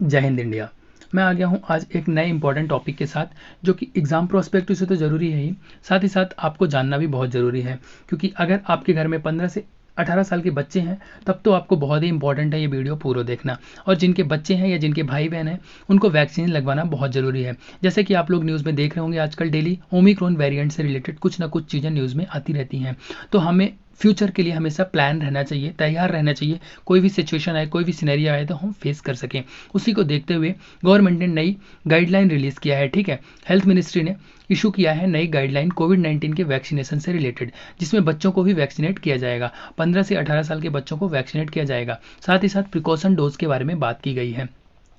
जय हिंद इंडिया। मैं आ गया हूँ आज एक नए इंपॉर्टेंट टॉपिक के साथ, जो कि एग्जाम प्रोस्पेक्टिव से तो ज़रूरी है ही, साथ ही साथ आपको जानना भी बहुत ज़रूरी है। क्योंकि अगर आपके घर में 15 से 18 साल के बच्चे हैं, तब तो आपको बहुत ही इंपॉर्टेंट है ये वीडियो पूरा देखना। और जिनके बच्चे हैं या जिनके भाई बहन हैं, उनको वैक्सीन लगवाना बहुत ज़रूरी है। जैसे कि आप लोग न्यूज़ में देख रहे होंगे, आजकल डेली ओमिक्रॉन वेरिएंट से रिलेटेड कुछ ना कुछ चीज़ें न्यूज़ में आती रहती हैं। तो हमें फ्यूचर के लिए हमेशा प्लान रहना चाहिए, तैयार रहना चाहिए। कोई भी सिचुएशन आए, कोई भी सिनेरियो आए, तो हम फेस कर सकें। उसी को देखते हुए गवर्नमेंट ने नई गाइडलाइन रिलीज़ किया है। ठीक है, हेल्थ मिनिस्ट्री ने इशू किया है नई गाइडलाइन कोविड-19 के वैक्सीनेशन से रिलेटेड, जिसमें बच्चों को भी वैक्सीनेट किया जाएगा। 15 से 18 साल के बच्चों को वैक्सीनेट किया जाएगा। साथ ही साथ प्रिकॉशन डोज के बारे में बात की गई है।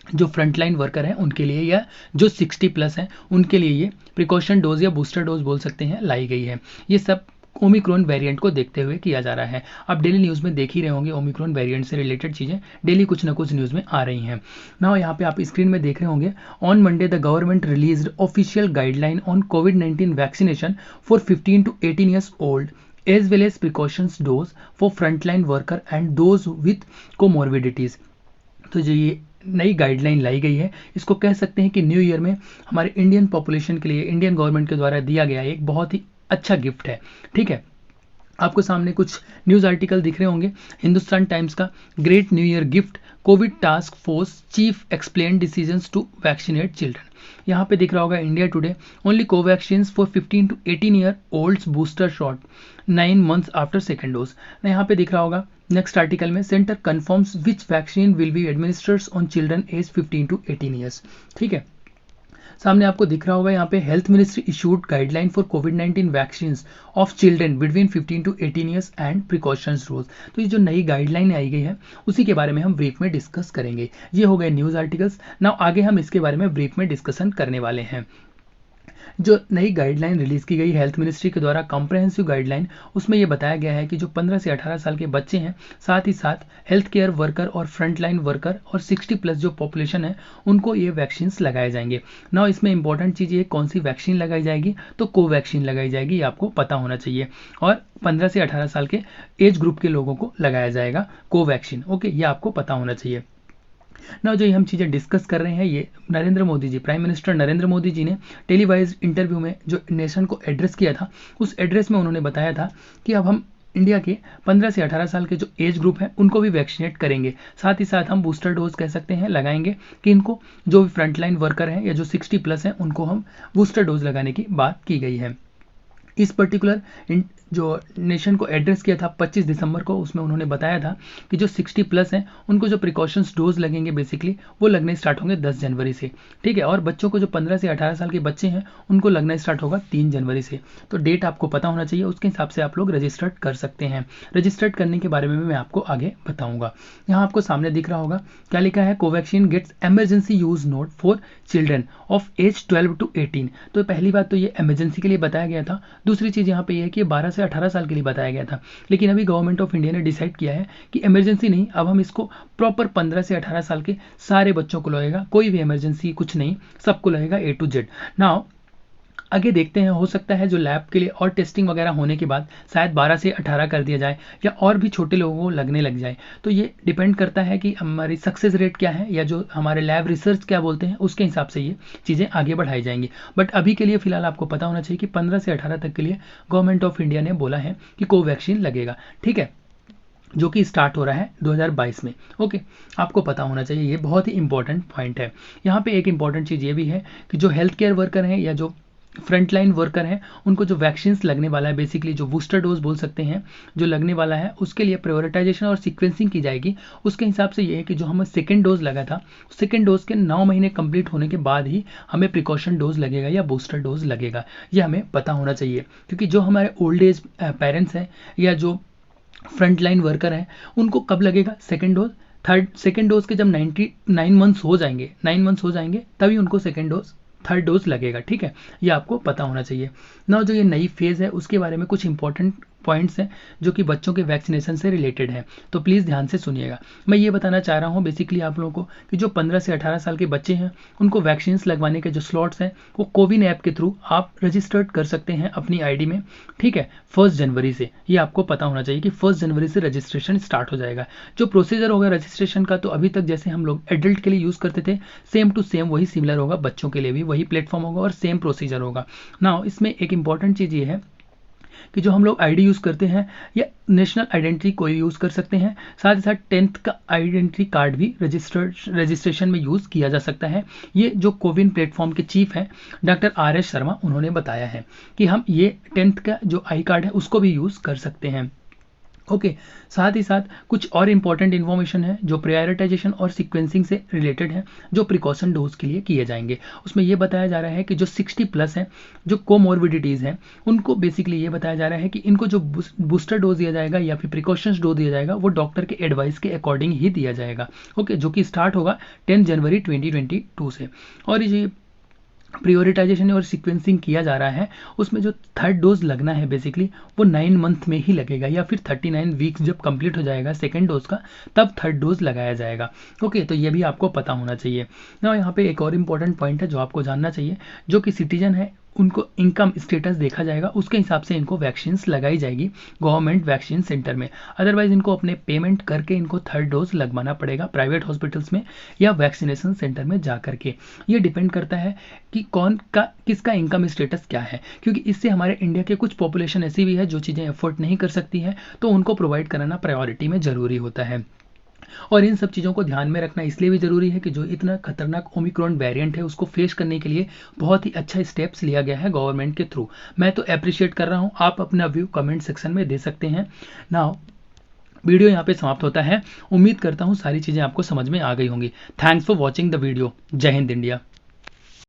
जो फ्रंटलाइन वर्कर हैं उनके लिए, या जो 60 प्लस हैं उनके लिए ये प्रिकॉशन डोज या बूस्टर डोज बोल सकते हैं, लाई गई है। ये सब ओमिक्रॉन वेरिएंट को देखते हुए किया जा रहा है। आप डेली न्यूज़ में देख ही रहे होंगे, ओमिक्रॉन वेरिएंट से रिलेटेड चीज़ें डेली कुछ ना कुछ न्यूज़ में आ रही हैं ना। यहाँ पे आप स्क्रीन में देख रहे होंगे, on Monday the government released official guideline on covid vaccination for 15 to 18 years old as well as precautions dose for frontline worker and those with comorbidities। तो जो ये नई गाइडलाइन लाई गई है, इसको कह सकते हैं कि न्यू ईयर में हमारे इंडियन पॉपुलेशन के लिए इंडियन गवर्नमेंट के द्वारा दिया गया एक बहुत ही अच्छा गिफ्ट है। ठीक है, आपको सामने कुछ न्यूज़ आर्टिकल दिख रहे होंगे। हिंदुस्तान टाइम्स का great new year gift, covid task force chief explain decisions to vaccinate children. यहाँ पे दिख रहा होगा India today, only Covaxin for 15 to 18 year olds booster shot 9 months after second dose. यहाँ पे दिख रहा होगा नेक्स्ट आर्टिकल में, centre confirms which vaccine will be administered on children age 15 to 18 years। ठीक है, सामने आपको दिख रहा होगा यहाँ पे, health ministry issued guideline for covid vaccine of children between 15 to 18 years and precautions rules. तो ये जो नई गाइडलाइन आई गई है, उसी के बारे में हम ब्रीफ में डिस्कस करेंगे। ये हो गए न्यूज़ आर्टिकल्स। नाउ आगे हम इसके बारे में ब्रीफ में डिस्कशन करने वाले हैं। जो नई गाइडलाइन रिलीज़ की गई हेल्थ मिनिस्ट्री के द्वारा, कॉम्प्रहेंसिव गाइडलाइन, उसमें ये बताया गया है कि जो 15 से 18 साल के बच्चे हैं, साथ ही साथ हेल्थ केयर वर्कर और फ्रंटलाइन वर्कर और 60 प्लस जो पॉपुलेशन है, उनको ये वैक्सीन लगाए जाएंगे। ना इसमें इंपॉर्टेंट चीज़ ये, कौन सी वैक्सीन लगाई जाएगी, तो कोवैक्सीन लगाई जाएगी, ये आपको पता होना चाहिए। और 15 से 18 साल के एज ग्रुप के लोगों को लगाया जाएगा कोवैक्सीन। ओके, ये आपको पता होना चाहिए ना। जो ये हम चीज़ें डिस्कस कर रहे हैं, ये नरेंद्र मोदी जी, प्राइम मिनिस्टर नरेंद्र मोदी जी ने टेलीवाइज इंटरव्यू में जो नेशन को एड्रेस किया था, उस एड्रेस में उन्होंने बताया था कि अब हम इंडिया के 15 से 18 साल के जो एज ग्रुप है, उनको भी वैक्सीनेट करेंगे। साथ ही साथ हम बूस्टर डोज कह सकते हैं लगाएंगे, कि इनको जो भी फ्रंटलाइन वर्कर हैं या जो 60 प्लस हैं, उनको हम बूस्टर डोज लगाने की बात की गई है। इस पर्टिकुलर जो नेशन को एड्रेस किया था 25 दिसंबर को, उसमें उन्होंने बताया था कि जो 60 प्लस हैं, उनको जो प्रिकॉशंस डोज लगेंगे बेसिकली, वो लगने स्टार्ट होंगे 10 जनवरी से। ठीक है, और बच्चों को जो 15 से 18 साल के बच्चे हैं, उनको लगना स्टार्ट होगा 3 जनवरी से। तो डेट आपको पता होना चाहिए, उसके हिसाब से आप लोग रजिस्टर्ड कर सकते हैं। रजिस्टर्ड करने के बारे में भी मैं आपको आगे बताऊंगा। यहाँ आपको सामने दिख रहा होगा क्या लिखा है, Covaxin gets emergency use note for children of age 12 to 18। तो पहली बात तो ये इमरजेंसी के लिए बताया गया था। दूसरी चीज़ यहाँ पे ये है कि 12 से 18 साल के लिए बताया गया था, लेकिन अभी गवर्नमेंट ऑफ इंडिया ने डिसाइड किया है कि इमरजेंसी नहीं, अब हम इसको प्रॉपर 15 से 18 साल के सारे बच्चों को लगेगा, कोई भी इमरजेंसी कुछ नहीं, सबको लगेगा A to Z। नाउ आगे देखते हैं, हो सकता है जो लैब के लिए और टेस्टिंग वगैरह होने के बाद शायद 12 से 18 कर दिया जाए, या और भी छोटे लोगों को लगने लग जाए। तो ये डिपेंड करता है कि हमारी सक्सेस रेट क्या है, या जो हमारे लैब रिसर्च क्या बोलते हैं, उसके हिसाब से ये चीज़ें आगे बढ़ाई जाएंगी। बट अभी के लिए फिलहाल आपको पता होना चाहिए कि 15 से 18 तक के लिए गवर्नमेंट ऑफ इंडिया ने बोला है कि कोवैक्सीन लगेगा। ठीक है, जो कि स्टार्ट हो रहा है 2022 में। ओके, आपको पता होना चाहिए, ये बहुत ही इंपॉर्टेंट पॉइंट है। यहाँ पे एक इंपॉर्टेंट चीज़ ये भी है कि जो हेल्थ केयर वर्कर हैं या जो फ्रंटलाइन वर्कर हैं, उनको जो वैक्सीन्स लगने वाला है, बेसिकली जो बूस्टर डोज बोल सकते हैं, जो लगने वाला है, उसके लिए प्रायोरिटाइजेशन और सीक्वेंसिंग की जाएगी। उसके हिसाब से ये है कि जो हमें सेकेंड डोज लगा था, सेकेंड डोज के 9 महीने कंप्लीट होने के बाद ही हमें प्रिकॉशन डोज लगेगा या बूस्टर डोज लगेगा। ये हमें पता होना चाहिए, क्योंकि जो हमारे ओल्ड एज पेरेंट्स हैं या जो फ्रंटलाइन वर्कर हैं, उनको कब लगेगा सेकेंड डोज, सेकेंड डोज के जब 9 मंथ्स हो जाएंगे, 9 मंथ्स हो जाएंगे, तभी उनको सेकेंड डोज, थर्ड डोज लगेगा। ठीक है, ये आपको पता होना चाहिए ना। जो ये नई फेज़ है, उसके बारे में कुछ इंपॉर्टेंट पॉइंट्स हैं जो कि बच्चों के वैक्सीनेशन से रिलेटेड है, तो प्लीज़ ध्यान से सुनिएगा। मैं ये बताना चाह रहा हूँ बेसिकली आप लोगों को कि जो 15 से 18 साल के बच्चे हैं उनको वैक्सीन लगवाने के जो स्लॉट्स हैं वो कोविन ऐप के थ्रू आप रजिस्टर्ड कर सकते हैं अपनी आईडी में, ठीक है। 1 जनवरी से, ये आपको पता होना चाहिए कि 1 जनवरी से रजिस्ट्रेशन स्टार्ट हो जाएगा। जो प्रोसीजर होगा रजिस्ट्रेशन का, तो अभी तक जैसे हम लोग एडल्ट के लिए यूज़ करते थे सेम टू सेम वही सिमिलर होगा, बच्चों के लिए भी वही प्लेटफॉर्म होगा और सेम प्रोसीजर होगा। नाउ इसमें एक इंपॉर्टेंट चीज़ ये है कि जो हम लोग आईडी यूज़ करते हैं या नेशनल आइडेंटिटी कोई यूज़ कर सकते हैं, साथ ही साथ 10th का आइडेंटिटी कार्ड भी रजिस्ट्रेशन में यूज़ किया जा सकता है। ये जो कोविन प्लेटफॉर्म के चीफ हैं डॉक्टर RS शर्मा, उन्होंने बताया है कि हम ये 10th का जो आई कार्ड है उसको भी यूज़ कर सकते हैं। ओके, साथ ही साथ कुछ और इंपॉर्टेंट इन्फॉर्मेशन है जो प्रायोरिटाइजेशन और सीक्वेंसिंग से रिलेटेड है, जो प्रिकॉशन डोज के लिए किए जाएंगे। उसमें यह बताया जा रहा है कि जो 60+ हैं, जो कोमोर्बिडिटीज़ हैं, उनको बेसिकली ये बताया जा रहा है कि इनको जो बूस्टर डोज दिया जाएगा या फिर प्रिकॉशंस डोज दिया जाएगा वो डॉक्टर के एडवाइस के अकॉर्डिंग ही दिया जाएगा। ओके, जो कि स्टार्ट होगा 10 जनवरी 2022 से। और ये प्रियोरिटाइजेशन और सीक्वेंसिंग किया जा रहा है, उसमें जो 3rd डोज लगना है बेसिकली वो 9 मंथ में ही लगेगा, या फिर 39 वीक्स जब कंप्लीट हो जाएगा 2nd डोज का तब 3rd डोज लगाया जाएगा। ओके, तो ये भी आपको पता होना चाहिए ना। यहाँ पे एक और इम्पॉर्टेंट पॉइंट है जो आपको जानना चाहिए, जो कि सिटीजन है उनको इनकम स्टेटस देखा जाएगा, उसके हिसाब से इनको वैक्सीन्स लगाई जाएगी गवर्नमेंट वैक्सीन सेंटर में। अदरवाइज इनको अपने पेमेंट करके इनको 3rd डोज लगवाना पड़ेगा प्राइवेट हॉस्पिटल्स में या वैक्सीनेशन सेंटर में जा करके। ये डिपेंड करता है कि किसका इनकम स्टेटस क्या है, क्योंकि इससे हमारे इंडिया के कुछ पॉपुलेशन ऐसी भी है जो चीज़ें अफोर्ड नहीं कर सकती है, तो उनको प्रोवाइड कराना प्रायोरिटी में ज़रूरी होता है। और इन सब चीज़ों को ध्यान में रखना इसलिए भी ज़रूरी है कि जो इतना खतरनाक ओमिक्रॉन वेरिएंट है उसको फेस करने के लिए बहुत ही अच्छा स्टेप्स लिया गया है गवर्नमेंट के थ्रू। मैं तो अप्रिशिएट कर रहा हूँ, आप अपना व्यू कमेंट सेक्शन में दे सकते हैं। नाउ वीडियो यहाँ पे समाप्त होता है। उम्मीद करता हूँ सारी चीज़ें आपको समझ में आ गई होंगी। Thanks for watching the video. जय हिंद इंडिया।